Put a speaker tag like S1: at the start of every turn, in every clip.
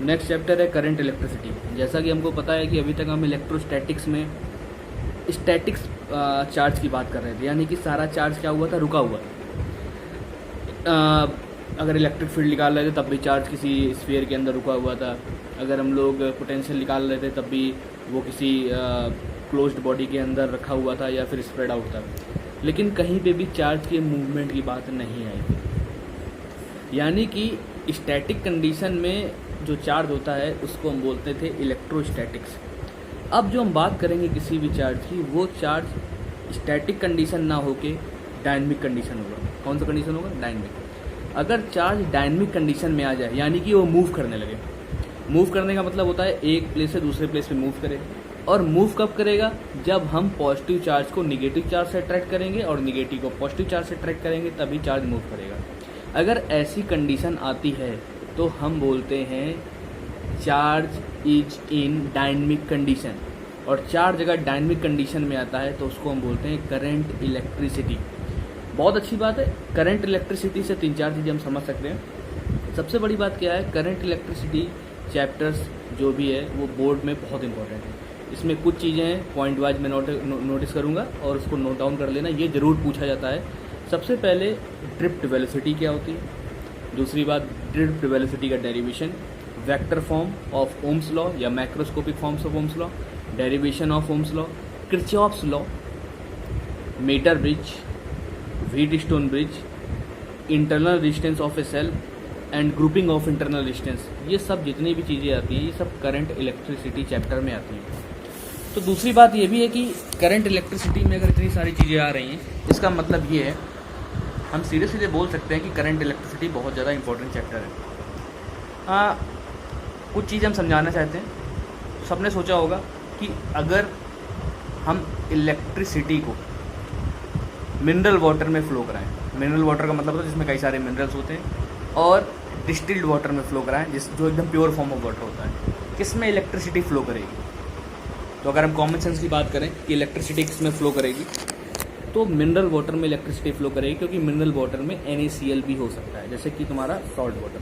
S1: Next chapter है current electricity. जैसा कि हमको पता है कि अभी तक हम इलेक्ट्रोस्टैटिक्स में स्टैटिक्स चार्ज की बात कर रहे थे, यानी कि सारा चार्ज क्या हुआ था, रुका हुआ। अगर इलेक्ट्रिक फील्ड निकाल रहे थे तब भी चार्ज किसी स्फीयर के अंदर रुका हुआ था। अगर हम लोग पोटेंशियल निकाल रहे थे तब भी वो किसी क्लोज्ड बॉडी के अंदर रखा हुआ था या फिर स्प्रेड आउट था। लेकिन कहीं पे भी चार्ज के मूवमेंट की बात नहीं आई थी। यानी कि स्टैटिक कंडीशन में जो चार्ज होता है उसको हम बोलते थे इलेक्ट्रोस्टैटिक्स। अब जो हम बात करेंगे किसी भी चार्ज की, वो चार्ज स्टैटिक कंडीशन ना होके डायनेमिक कंडीशन होगा। कौन सा कंडीशन होगा? डायनेमिक। अगर चार्ज डायनेमिक कंडीशन में आ जाए, यानी कि वो मूव करने लगे। मूव करने का मतलब होता है एक प्लेस से दूसरे प्लेस पे मूव करे। और मूव कब करेगा? जब हम पॉजिटिव चार्ज को निगेटिव चार्ज से अट्रैक्ट करेंगे और निगेटिव को पॉजिटिव चार्ज से अट्रैक्ट करेंगे, तभी चार्ज मूव करेगा। अगर ऐसी कंडीशन आती है तो हम बोलते हैं charge is in dynamic condition. और चार्ज अगर डायनेमिक कंडीशन में आता है तो उसको हम बोलते हैं करंट इलेक्ट्रिसिटी। बहुत अच्छी बात है। करंट इलेक्ट्रिसिटी से 3-4 चीज़ें हम समझ सकते हैं। सबसे बड़ी बात क्या है, करंट इलेक्ट्रिसिटी चैप्टर्स जो भी है वो बोर्ड में बहुत इंपॉर्टेंट है। इसमें कुछ चीज़ें पॉइंट वाइज में नोटिस करूँगा और उसको नोट डाउन कर लेना, ये ज़रूर पूछा जाता है। सबसे पहले ड्रिफ्ट वेलोसिटी क्या होती है, दूसरी बात ड्रिफ्ट वेलोसिटी का derivation, vector form of Ohm's law या macroscopic forms of Ohm's law, derivation of Ohm's law, Kirchhoff's law, metre bridge, Wheatstone bridge, internal resistance of a cell and grouping of internal resistance. ये सब जितनी भी चीज़ें आती हैं ये सब करंट इलेक्ट्रिसिटी चैप्टर में आती हैं। तो दूसरी बात ये भी है कि करंट इलेक्ट्रिसिटी में अगर इतनी सारी चीज़ें आ रही हैं, इसका मतलब ये है, हम सीधे सीधे बोल सकते हैं कि करंट इलेक्ट्रिसिटी बहुत ज़्यादा इंपॉर्टेंट चैप्टर है। कुछ चीज़ हम समझाना चाहते हैं। सबने सोचा होगा कि अगर हम इलेक्ट्रिसिटी को मिनरल वाटर में फ़्लो कराएं, मिनरल वाटर का मतलब होता है जिसमें कई सारे मिनरल्स होते हैं, और डिस्टिल्ड वाटर में फ़्लो कराएं जो एकदम प्योर फॉर्म ऑफ वाटर होता है, किसमें इलेक्ट्रिसिटी फ़्लो करेगी? तो अगर हम कॉमन सेंस की बात करें कि इलेक्ट्रिसिटी किसमें फ़्लो करेगी, तो मिनरल वाटर में इलेक्ट्रिसिटी फ़्लो करेगी, क्योंकि मिनरल वाटर में NaCl भी हो सकता है, जैसे कि तुम्हारा सॉल्ट वाटर।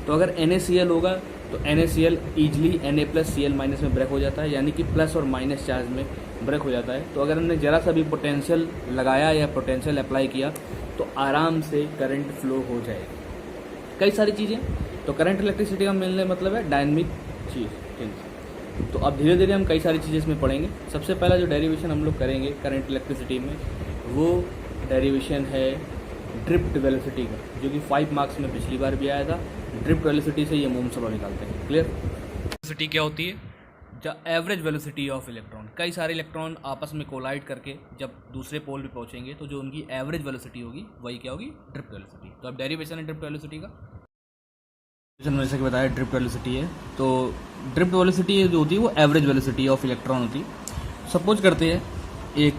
S1: तो अगर NaCl होगा तो NaCl ईजिली Na+Cl- में ब्रेक हो जाता है, यानी कि प्लस और माइनस चार्ज में ब्रेक हो जाता है। तो अगर हमने ज़रा सा भी पोटेंशियल लगाया या पोटेंशियल अप्लाई किया तो आराम से करंट फ्लो हो जाएगी। कई सारी चीज़ें। तो करंट इलेक्ट्रिसिटी का मिलने मतलब है डायनेमिक चीज़। तो अब धीरे धीरे हम कई सारी चीज़ें इसमें पढ़ेंगे। सबसे पहला जो डेरिवेशन हम लोग करेंगे करंट इलेक्ट्रिसिटी में, वो डेरिवेशन है ड्रिफ्ट वेलोसिटी का, जो कि 5 मार्क्स में पिछली बार भी आया था। ड्रिफ्ट वेलोसिटी से ये ओम्स लॉ निकालते हैं। क्लियर? वेलोसिटी क्या होती है? The average velocity of electron. कई सारे इलेक्ट्रॉन आपस में कोलाइड करके जब दूसरे पोल पे पहुंचेंगे तो जो उनकी एवरेज वेलोसिटी होगी वही क्या होगी? Drift velocity. तो अब डेरिवेशन है ड्रिफ्ट वेलोसिटी का। जैसे कि बताया ड्रिफ्ट वेलोसिटी है, तो ड्रिफ्ट वेलोसिटी जो होती है वो एवरेज वेलोसिटी ऑफ इलेक्ट्रॉन होती है। सपोज करते हैं एक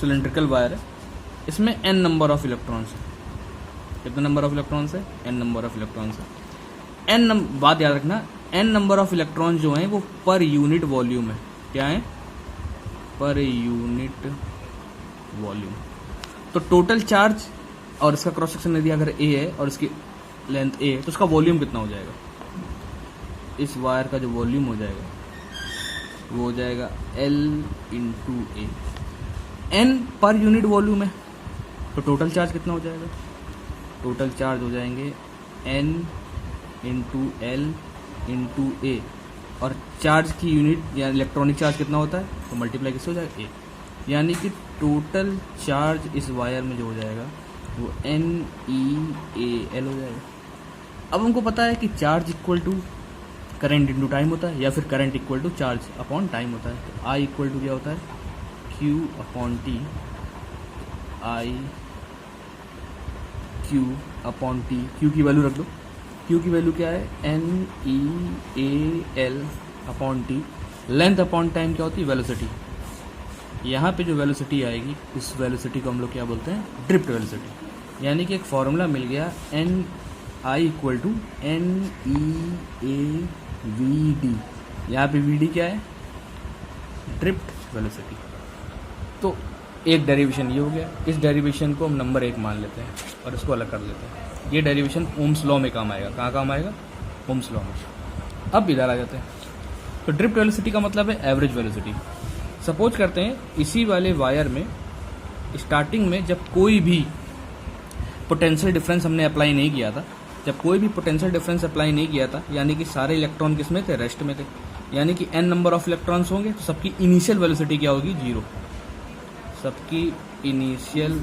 S1: सिलेंड्रिकल वायर है, इसमें n नंबर ऑफ इलेक्ट्रॉन्स है। कितने नंबर ऑफ इलेक्ट्रॉन्स है? n नंबर ऑफ इलेक्ट्रॉन्स है। बात याद रखना, n नंबर ऑफ इलेक्ट्रॉन्स जो हैं वो पर यूनिट वॉल्यूम है। क्या है? पर यूनिट वॉल्यूम। तो टोटल चार्ज और इसका क्रॉस सेक्शन यदि अगर a है और इसकी लेंथ a है तो उसका वॉल्यूम कितना हो जाएगा? इस वायर का जो वॉल्यूम हो जाएगा वो हो जाएगा L × A। n पर यूनिट वॉल्यूम है तो टोटल चार्ज कितना हो जाएगा? टोटल चार्ज हो जाएंगे n × L × A। और चार्ज की यूनिट या इलेक्ट्रॉनिक चार्ज कितना होता है तो मल्टीप्लाई किससे हो जाएगा? A। यानी कि टोटल चार्ज इस वायर में जो हो जाएगा वो NeAl हो जाएगा। अब हमको पता है कि charge equal to current into time होता है, या फिर current equal to charge upon time होता है। तो I इक्वल टू क्या होता है? Q/T। I Q/T। Q की वैल्यू रख दो। Q की वैल्यू क्या है? NeAl/T। लेंथ अपॉन टाइम क्या होती है? वेलोसिटी। यहाँ पे जो वेलोसिटी आएगी उस वेलोसिटी को हम लोग क्या बोलते हैं? Drift velocity. यानी कि एक फॉर्मूला मिल गया I इक्वल टू NeAVD। यहाँ पे VD क्या है? Drift velocity. तो एक डेरिवेशन ये हो गया, इस डेरिवेशन को हम नंबर 1 मान लेते हैं और इसको अलग कर लेते हैं। ये डेरिवेशन ओम्स लॉ में काम आएगा। कहाँ काम आएगा? ओम्स लॉ में। अब इधर आ जाते हैं। तो ड्रिफ्ट वेलोसिटी का मतलब है एवरेज वेलोसिटी। सपोज करते हैं इसी वाले वायर में स्टार्टिंग में जब कोई भी पोटेंशियल डिफरेंस हमने अप्लाई नहीं किया था, जब कोई भी पोटेंशियल डिफरेंस अप्लाई नहीं किया था, यानी कि सारे इलेक्ट्रॉन किस में थे? रेस्ट में थे। यानी कि n नंबर ऑफ इलेक्ट्रॉन्स होंगे तो सबकी इनिशियल वेलोसिटी क्या होगी? 0। सबकी इनिशियल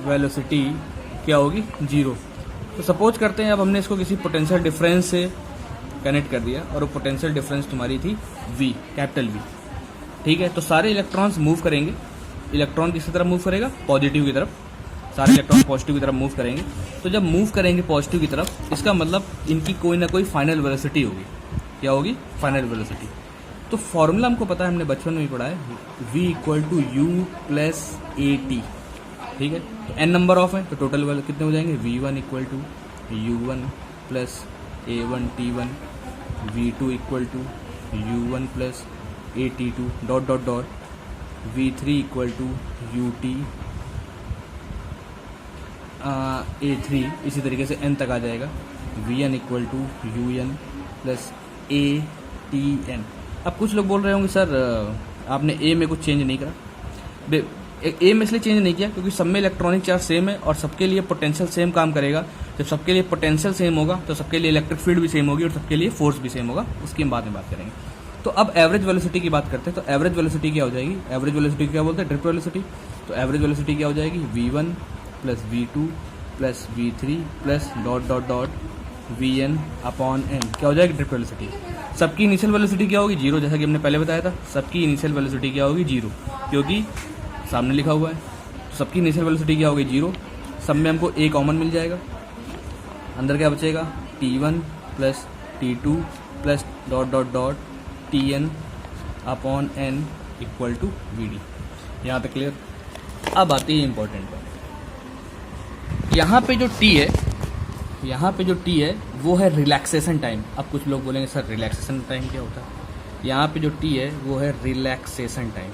S1: वेलोसिटी क्या होगी? 0। तो सपोज करते हैं अब हमने इसको किसी पोटेंशियल डिफरेंस से कनेक्ट कर दिया और वो पोटेंशियल डिफरेंस तुम्हारी थी v, कैपिटल V। ठीक है, तो सारे इलेक्ट्रॉन्स मूव करेंगे। इलेक्ट्रॉन किसी तरफ मूव करेगा? पॉजिटिव की तरफ। सारे इलेक्ट्रॉन पॉजिटिव की तरफ मूव करेंगे। तो जब मूव करेंगे पॉजिटिव की तरफ, इसका मतलब इनकी कोई ना कोई फाइनल वेलोसिटी होगी। क्या होगी? Final velocity. तो फॉर्मूला हमको पता है, हमने बचपन में ही पढ़ा है, v = u + at। ठीक है, तो n नंबर ऑफ है तो टोटल वाले कितने हो जाएंगे? v1 = u1 + a1t1, v2 = u1 + at2 ... v3 = ut a3। इसी तरीके से n तक आ जाएगा। vn = un + atn। अब कुछ लोग बोल रहे होंगे सर आपने ए में कुछ चेंज नहीं करा। ए में इसलिए चेंज नहीं किया क्योंकि सब में इलेक्ट्रॉनिक चार्ज सेम है और सबके लिए पोटेंशियल सेम काम करेगा। जब सबके लिए पोटेंशियल सेम होगा तो सबके लिए इलेक्ट्रिक फील्ड भी सेम होगी और सबके लिए फोर्स भी सेम होगा। उसकी हम बाद में बात करेंगे। तो अब एवरेज वेलोसिटी की बात करते हैं। तो एवरेज वेलोसिटी क्या हो जाएगी? एवरेज वेलोसिटी क्या बोलते हैं? Drift velocity. तो एवरेज वेलोसिटी क्या हो जाएगी? v1 + v2 + v3 ... vn/n। क्या हो जाएगी? Drift velocity. सबकी इनिशियल वेलोसिटी क्या होगी? 0, जैसा कि हमने पहले बताया था। सबकी इनिशियल वेलोसिटी क्या होगी? 0, क्योंकि सामने लिखा हुआ है। तो सबकी इनिशियल वेलोसिटी क्या होगी? 0। सब में हमको a कॉमन मिल जाएगा। अंदर क्या बचेगा? t1 + t2 + ... tn/n = vd। यहाँ तक क्लियर? अब आती है इंपॉर्टेंट बात। यहाँ पे जो t है वो है रिलैक्सेशन टाइम। अब कुछ लोग बोलेंगे सर रिलैक्सेशन टाइम क्या होता है? यहाँ पे जो t है वो है रिलैक्सेशन टाइम।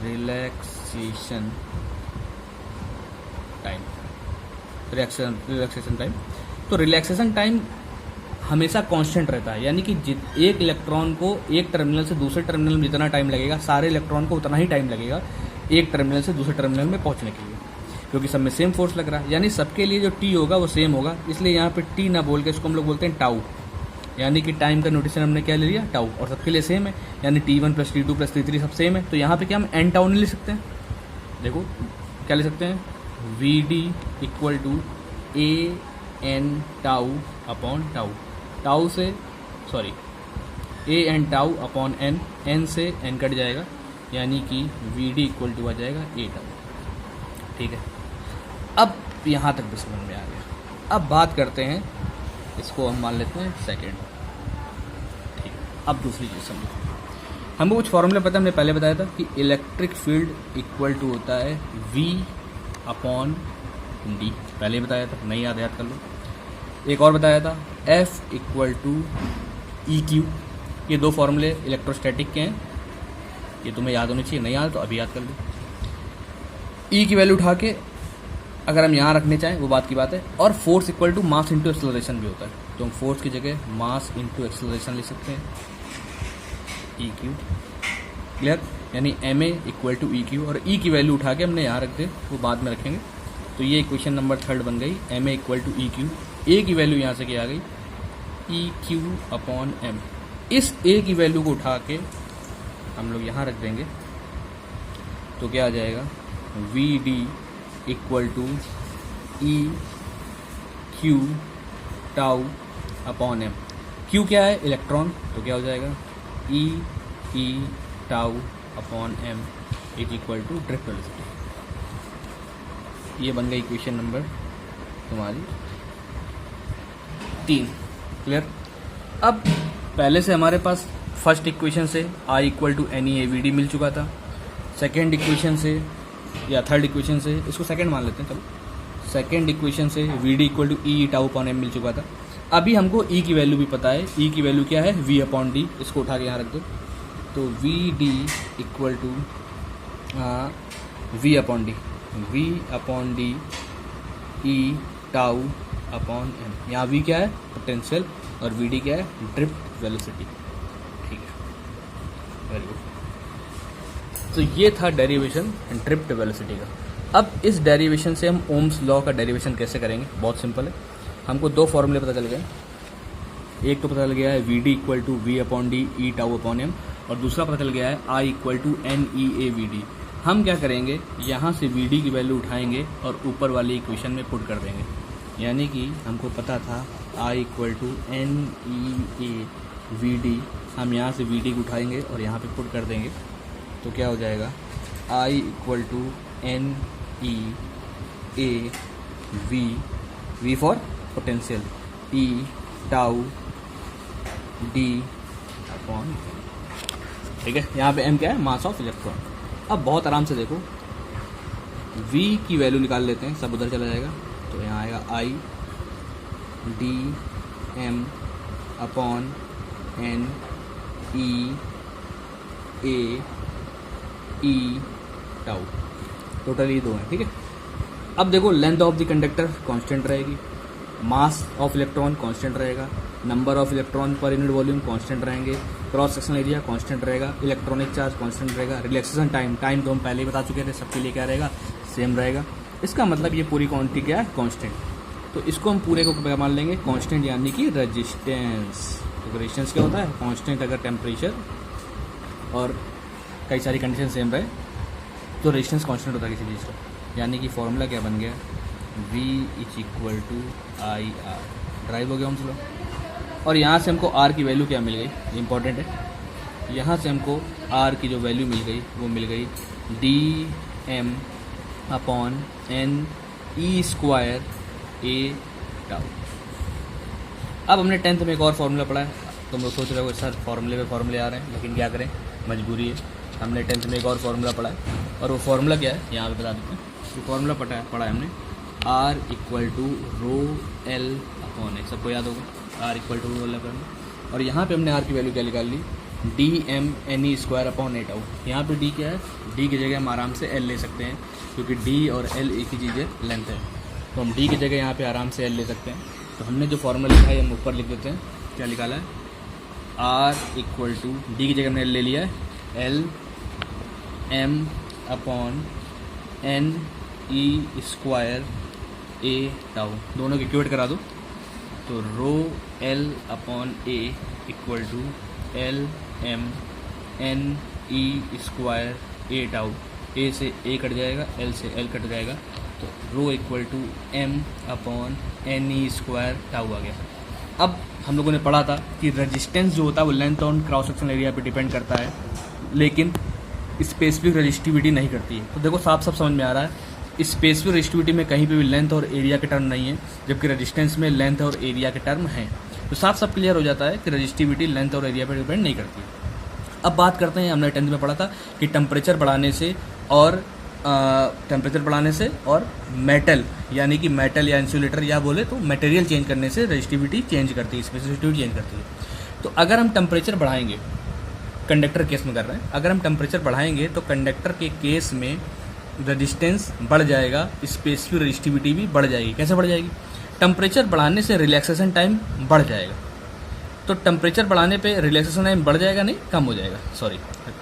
S1: Relaxation time. तो रिलैक्सेशन टाइम हमेशा कांस्टेंट रहता है। यानी कि एक इलेक्ट्रॉन को एक टर्मिनल से दूसरे टर्मिनल में जितना टाइम लगेगा, सारे इलेक्ट्रॉन को उतना ही टाइम लगेगा एक टर्मिनल से दूसरे टर्मिनल में पहुंचने के लिए, क्योंकि सब में सेम फोर्स लग रहा है। यानी सबके लिए जो टी होगा वो सेम होगा। इसलिए यहाँ पे टी ना बोल के इसको हम लोग बोलते हैं टाउ। यानी कि टाइम का नोटेशन हमने क्या ले लिया? टाउ। और सबके लिए सेम है, यानी t1 + t2 + t3 सब सेम है। तो यहाँ पे क्या हम n टाउ नहीं ले सकते हैं? देखो क्या ले सकते हैं? vd = an τ/टाउ। टाउ से सॉरी an τ/n, n से n कट जाएगा, यानी कि vd = आ जाएगा a टाउ। ठीक है, अब यहाँ तक भी समझ में आ गया। अब बात करते हैं, इसको हम मान लेते हैं सेकेंड। ठीक है, अब दूसरी चीज़ समझो। हमको कुछ फॉर्मूला पता है, हमने पहले बताया था कि इलेक्ट्रिक फील्ड = होता है v/d। पहले ही बताया था, नहीं याद कर लो। एक और बताया था F = EQ। ये दो फॉर्मूले इलेक्ट्रोस्टैटिक के हैं, ये तुम्हें याद होने चाहिए। नहीं याद तो अभी याद कर लो। E की वैल्यू उठा के अगर हम यहाँ रखने चाहें वो बात की बात है। और फोर्स = मास इंटू एक्सेलरेशन भी होता है, तो हम फोर्स की जगह मास इंटू एक्सेलरेशन लिख सकते हैं, EQ। क्लियर? यानी ma = EQ। और E की वैल्यू उठा के हमने यहाँ रख दे, वो बाद में रखेंगे। तो ये इक्वेशन नंबर 3 बन गई, ma = EQ। A की वैल्यू यहाँ से क्या आ गई? EQ/m। इस A की वैल्यू को उठा के हम लोग यहाँ रख देंगे, तो क्या आ जाएगा? vd = EQ τ/m। Q क्या है? इलेक्ट्रॉन। तो क्या हो जाएगा? E τ/m = drift velocity. ये बन गई इक्वेशन नंबर तुम्हारी 3। क्लियर? अब पहले से हमारे पास फर्स्ट इक्वेशन से I = NeAVD मिल चुका था। सेकेंड इक्वेशन से या थर्ड इक्वेशन से, इसको सेकेंड मान लेते हैं चलो, सेकेंड इक्वेशन से vd = E τ/m मिल चुका था। अभी हमको E की वैल्यू भी पता है। E की वैल्यू क्या है? v/d। इसको उठा के यहाँ रख दो, तो vd = V upon D E tau upon M. यहाँ वी क्या है, पोटेंशियल, और वी डी क्या है, ड्रिफ्ट वेलोसिटी। ठीक है, वेरी गुड। तो ये था डेरिवेशन ड्रिफ्ट वेलोसिटी का। अब इस डेरिवेशन से हम ओम्स लॉ का डेरिवेशन कैसे करेंगे, बहुत सिंपल है। हमको दो फॉर्मूले पता चल गए। एक तो पता चल गया है V D equal to V upon D E tau upon M, और दूसरा पता चल गया है I equal to N E A V D. हम क्या करेंगे, यहाँ से वी डी की वैल्यू उठाएंगे और ऊपर वाली इक्वेशन में पुट कर देंगे। यानी कि हमको पता था I equal to N E A V D, हम यहाँ से वी डी को उठाएंगे और यहाँ पे पुट कर देंगे। तो क्या हो जाएगा, I equal to N E A V for potential, E tau D upon, ठीक है। यहाँ पे एम क्या है, मास ऑफ इलेक्ट्रॉन। अब बहुत आराम से देखो, v की वैल्यू निकाल लेते हैं, सब उधर चला जाएगा। तो यहाँ आएगा I D M upon N E tau, total ये दो हैं, ठीक है। अब देखो, length of the conductor constant रहेगी, मास ऑफ इलेक्ट्रॉन कांस्टेंट रहेगा, number of electron per unit volume constant रहेंगे, क्रॉस सेक्शनल एरिया कांस्टेंट रहेगा, इलेक्ट्रॉनिक चार्ज कांस्टेंट रहेगा, रिलैक्सेशन टाइम तो हम पहले ही बता चुके थे, सबके लिए क्या रहेगा, सेम रहेगा। इसका मतलब ये पूरी क्वांटिटी क्या है, कांस्टेंट। तो इसको हम पूरे को क्या मान लेंगे, कांस्टेंट, यानी कि रेजिस्टेंस। तो रेजिस्टेंस क्या होता है, कांस्टेंट। अगर टेम्परेचर और कई सारी कंडीशन सेम रहे तो रेजिस्टेंस कांस्टेंट होता है किसी चीज़ का। यानी कि फॉर्मूला क्या बन गया, V is equal to I R, derive हो गया ओम्स लॉ। और यहाँ से हमको R की वैल्यू क्या मिल गई, इंपॉर्टेंट है। यहाँ से हमको R की जो वैल्यू मिल गई वो मिल गई D M upon N E square A tau. अब हमने 10th में एक और फार्मूला पढ़ा है, तुम लोग सोच रहे हो सर फार्मूले पे फार्मूले आ रहे हैं, लेकिन क्या करें, मजबूरी है। हमने 10th में एक और फार्मूला पढ़ा है, और वो फार्मूला क्या है यहाँ पे बता देते हैं। तो फार्मूला पढ़ा है हमने, R equal to rho L upon A, सबको याद होगा, R equal to rho L upon. और यहाँ पे हमने R की वैल्यू क्या निकाल ली, D M N E square upon A tau. यहाँ पे D क्या है, D की जगह हम आराम से L ले सकते हैं, क्योंकि D और L एक ही चीज़ है, लेंथ है। तो हम D की जगह यहाँ पे आराम से L ले सकते हैं। तो हमने जो फार्मूला लिखा है हम ऊपर लिख देते हैं, क्या निकाला है, R इक्वल टू D की जगह हमने L ले लिया है, L M upon N E square A tau, दोनों की इक्वेट करा दो। तो rho L upon A equal to L M N E square A tau, A से ए कट जाएगा, एल से एल कट जाएगा, तो rho equal to M upon N E square tau आ गया। अब हम लोगों ने पढ़ा था कि रेजिस्टेंस जो होता है वो length on cross sectional area पे डिपेंड करता है, लेकिन स्पेसिफिक रेजिस्टिविटी नहीं करती है। तो देखो साफ साफ समझ में आ रहा है, स्पेसिफिक रेजिस्टिविटी में कहीं पे भी लेंथ और एरिया के टर्म नहीं है, जबकि रेजिस्टेंस में लेंथ और एरिया के टर्म हैं। तो साफ साफ क्लियर हो जाता है कि रेजिस्टिविटी लेंथ और एरिया पर डिपेंड नहीं करती। अब बात करते हैं, हमने 10th में पढ़ा था कि टेम्परेचर बढ़ाने से और मेटल, यानी कि मेटल या इंसुलेटर या बोले तो मटेरियल चेंज करने से रेजिस्टिविटी चेंज करती है, स्पेसिफिसिटी चेंज करती है। तो अगर हम टेम्परेचर बढ़ाएंगे, कंडक्टर केस में कर रहे हैं, अगर हम टेम्परेचर बढ़ाएंगे तो कंडक्टर के केस में रेजिस्टेंस बढ़ जाएगा, स्पेसिफिक रेजिस्टिविटी भी बढ़ जाएगी। कैसे बढ़ जाएगी, टेम्परेचर बढ़ाने से रिलैक्सेशन टाइम बढ़ जाएगा। तो टेम्परेचर बढ़ाने पे रिलैक्सेशन टाइम बढ़ जाएगा, नहीं कम हो जाएगा, सॉरी,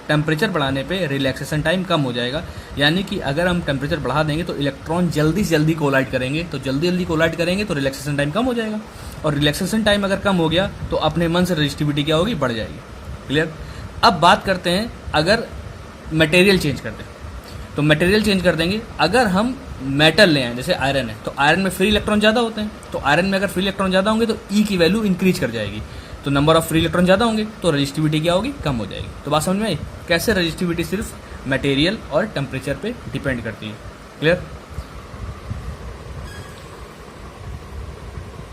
S1: टेम्परेचर बढ़ाने पे रिलैक्सेशन टाइम कम हो जाएगा। यानी कि अगर हम टेम्परेचर बढ़ा देंगे तो इलेक्ट्रॉन जल्दी से जल्दी कोलाइड करेंगे, तो जल्दी कोलाइड करेंगे तो रिलैक्सेशन टाइम कम हो जाएगा, और रिलैक्सेशन टाइम अगर कम हो गया तो अपने मन से रेजिस्टिविटी क्या होगी, बढ़ जाएगी। क्लियर। अब बात करते हैं, अगर मटेरियल चेंज करते हैं तो मटेरियल चेंज कर देंगे। अगर हम मेटल ले आए, जैसे आयरन है, तो आयरन में फ्री इलेक्ट्रॉन ज़्यादा होते हैं, तो आयरन में अगर फ्री इलेक्ट्रॉन ज़्यादा होंगे तो ई की वैल्यू इंक्रीज कर जाएगी, तो नंबर ऑफ फ्री इलेक्ट्रॉन ज़्यादा होंगे तो रेजिस्टिविटी क्या होगी, कम हो जाएगी। तो बात समझ में आई, कैसे रेजिस्टिविटी सिर्फ मटेरियल और टेम्परेचर पे डिपेंड करती है। Clear.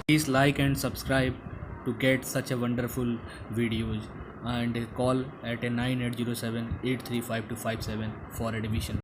S1: Please like and subscribe to get such a wonderful videos, and call at a 9807 835 257 for admission.